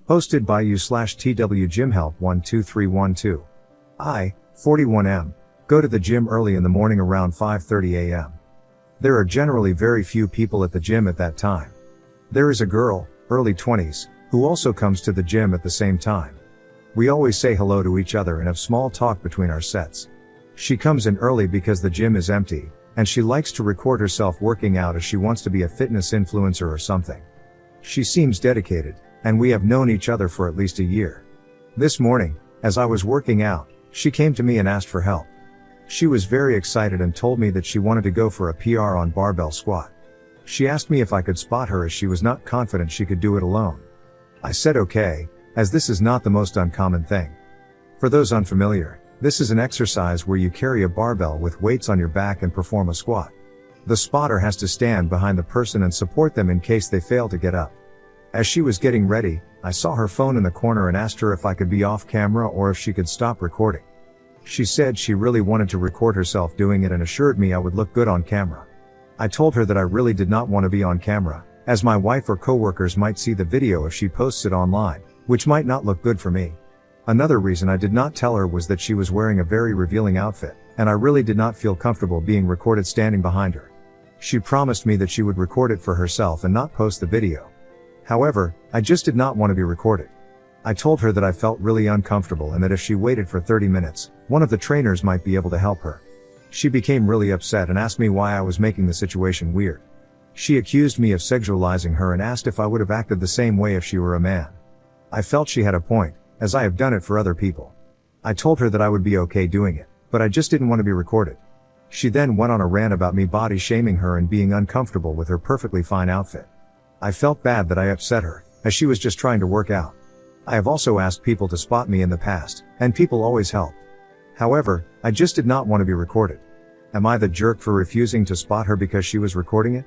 Hosted by you/TW Gym Help 12312. I, 41M, go to the gym early in the morning around 5:30 a.m. There are generally very few people at the gym at that time. There is a girl, early 20s, who also comes to the gym at the same time. We always say hello to each other and have small talk between our sets. She comes in early because the gym is empty, and she likes to record herself working out as she wants to be a fitness influencer or something. She seems dedicated, and we have known each other for at least a year. This morning, as I was working out, she came to me and asked for help. She was very excited and told me that she wanted to go for a PR on barbell squat. She asked me if I could spot her as she was not confident she could do it alone. I said okay, as this is not the most uncommon thing. For those unfamiliar, this is an exercise where you carry a barbell with weights on your back and perform a squat. The spotter has to stand behind the person and support them in case they fail to get up. As she was getting ready, I saw her phone in the corner and asked her if I could be off camera or if she could stop recording. She said she really wanted to record herself doing it and assured me I would look good on camera. I told her that I really did not want to be on camera, as my wife or coworkers might see the video if she posts it online, which might not look good for me. Another reason I did not tell her was that she was wearing a very revealing outfit, and I really did not feel comfortable being recorded standing behind her. She promised me that she would record it for herself and not post the video. However, I just did not want to be recorded. I told her that I felt really uncomfortable and that if she waited for 30 minutes, one of the trainers might be able to help her. She became really upset and asked me why I was making the situation weird. She accused me of sexualizing her and asked if I would have acted the same way if she were a man. I felt she had a point, as I have done it for other people. I told her that I would be okay doing it, but I just didn't want to be recorded. She then went on a rant about me body shaming her and being uncomfortable with her perfectly fine outfit. I felt bad that I upset her, as she was just trying to work out. I have also asked people to spot me in the past, and people always help. However, I just did not want to be recorded. Am I the jerk for refusing to spot her because she was recording it?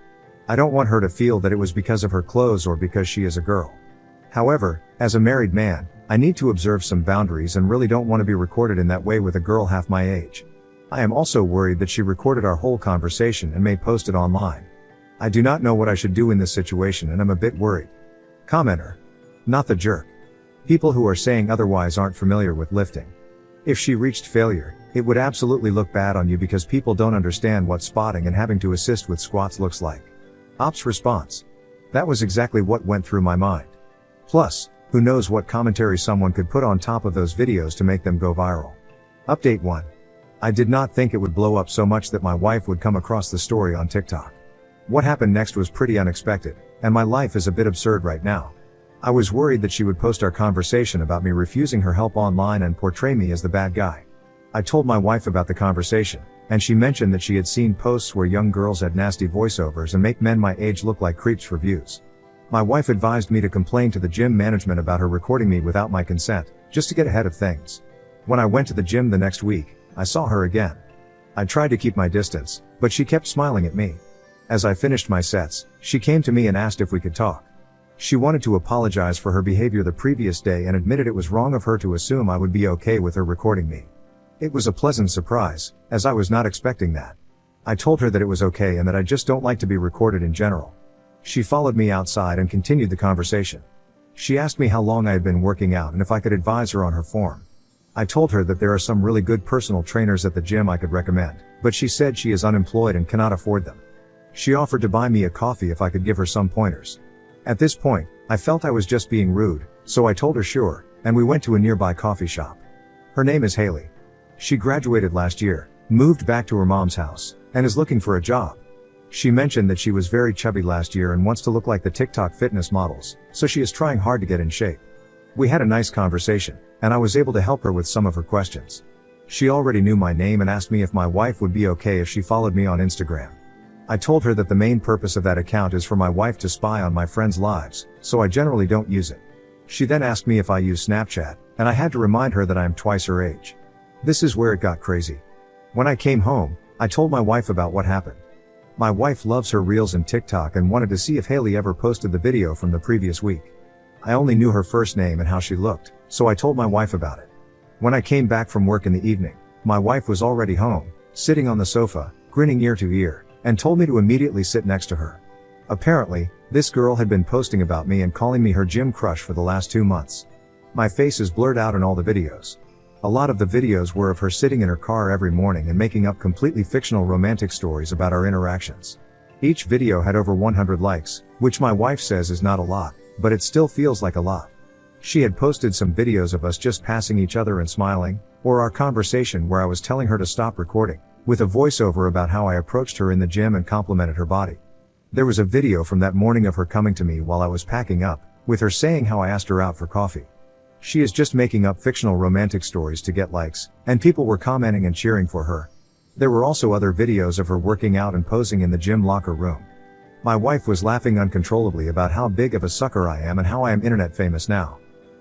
I don't want her to feel that it was because of her clothes or because she is a girl. However, as a married man, I need to observe some boundaries and really don't want to be recorded in that way with a girl half my age. I am also worried that she recorded our whole conversation and may post it online. I do not know what I should do in this situation and I'm a bit worried. Commenter. Not the jerk. People who are saying otherwise aren't familiar with lifting. If she reached failure, it would absolutely look bad on you because people don't understand what spotting and having to assist with squats looks like. Ops response. That was exactly what went through my mind. Plus, who knows what commentary someone could put on top of those videos to make them go viral. Update 1. I did not think it would blow up so much that my wife would come across the story on TikTok. What happened next was pretty unexpected, and my life is a bit absurd right now. I was worried that she would post our conversation about me refusing her help online and portray me as the bad guy. I told my wife about the conversation, and she mentioned that she had seen posts where young girls had nasty voiceovers and make men my age look like creeps for views. My wife advised me to complain to the gym management about her recording me without my consent, just to get ahead of things. When I went to the gym the next week, I saw her again. I tried to keep my distance, but she kept smiling at me. As I finished my sets, she came to me and asked if we could talk. She wanted to apologize for her behavior the previous day and admitted it was wrong of her to assume I would be okay with her recording me. It was a pleasant surprise, as I was not expecting that. I told her that it was okay and that I just don't like to be recorded in general. She followed me outside and continued the conversation. She asked me how long I had been working out and if I could advise her on her form. I told her that there are some really good personal trainers at the gym I could recommend, but she said she is unemployed and cannot afford them. She offered to buy me a coffee if I could give her some pointers. At this point, I felt I was just being rude, so I told her sure, and we went to a nearby coffee shop. Her name is Haley. She graduated last year, moved back to her mom's house, and is looking for a job. She mentioned that she was very chubby last year and wants to look like the TikTok fitness models, so she is trying hard to get in shape. We had a nice conversation, and I was able to help her with some of her questions. She already knew my name and asked me if my wife would be okay if she followed me on Instagram. I told her that the main purpose of that account is for my wife to spy on my friends' lives, so I generally don't use it. She then asked me if I use Snapchat, and I had to remind her that I am twice her age. This is where it got crazy. When I came home, I told my wife about what happened. My wife loves her reels and TikTok and wanted to see if Haley ever posted the video from the previous week. I only knew her first name and how she looked, so I told my wife about it. When I came back from work in the evening, my wife was already home, sitting on the sofa, grinning ear to ear, and told me to immediately sit next to her. Apparently, this girl had been posting about me and calling me her gym crush for the last 2 months. My face is blurred out in all the videos. A lot of the videos were of her sitting in her car every morning and making up completely fictional romantic stories about our interactions. Each video had over 100 likes, which my wife says is not a lot, but it still feels like a lot. She had posted some videos of us just passing each other and smiling, or our conversation where I was telling her to stop recording, with a voiceover about how I approached her in the gym and complimented her body. There was a video from that morning of her coming to me while I was packing up, with her saying how I asked her out for coffee. She is just making up fictional romantic stories to get likes, and people were commenting and cheering for her. There were also other videos of her working out and posing in the gym locker room. My wife was laughing uncontrollably about how big of a sucker I am and how I am internet famous now.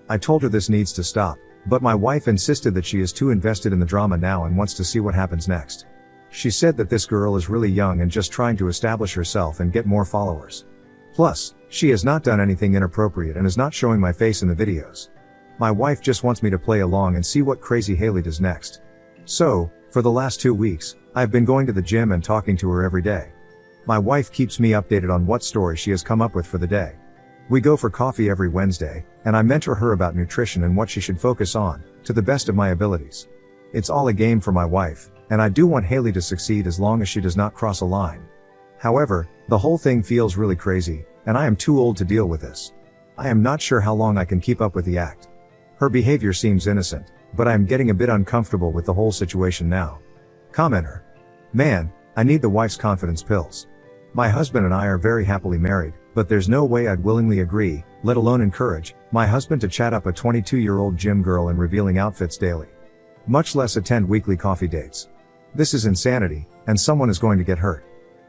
I told her this needs to stop, but my wife insisted that she is too invested in the drama now and wants to see what happens next. She said that this girl is really young and just trying to establish herself and get more followers. Plus, she has not done anything inappropriate and is not showing my face in the videos. My wife just wants me to play along and see what crazy Haley does next. So, for the last 2 weeks, I've been going to the gym and talking to her every day. My wife keeps me updated on what story she has come up with for the day. We go for coffee every Wednesday, and I mentor her about nutrition and what she should focus on, to the best of my abilities. It's all a game for my wife, and I do want Haley to succeed as long as she does not cross a line. However, the whole thing feels really crazy, and I am too old to deal with this. I am not sure how long I can keep up with the act. Her behavior seems innocent, but I am getting a bit uncomfortable with the whole situation now. Commenter. Man, I need the wife's confidence pills. My husband and I are very happily married, but there's no way I'd willingly agree, let alone encourage, my husband to chat up a 22-year-old gym girl in revealing outfits daily. Much less attend weekly coffee dates. This is insanity, and someone is going to get hurt.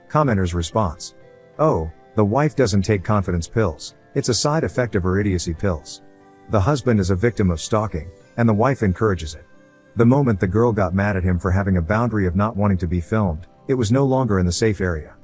Commenter's response. Oh, the wife doesn't take confidence pills, it's a side effect of her idiocy pills. The husband is a victim of stalking, and the wife encourages it. The moment the girl got mad at him for having a boundary of not wanting to be filmed, it was no longer in the safe area.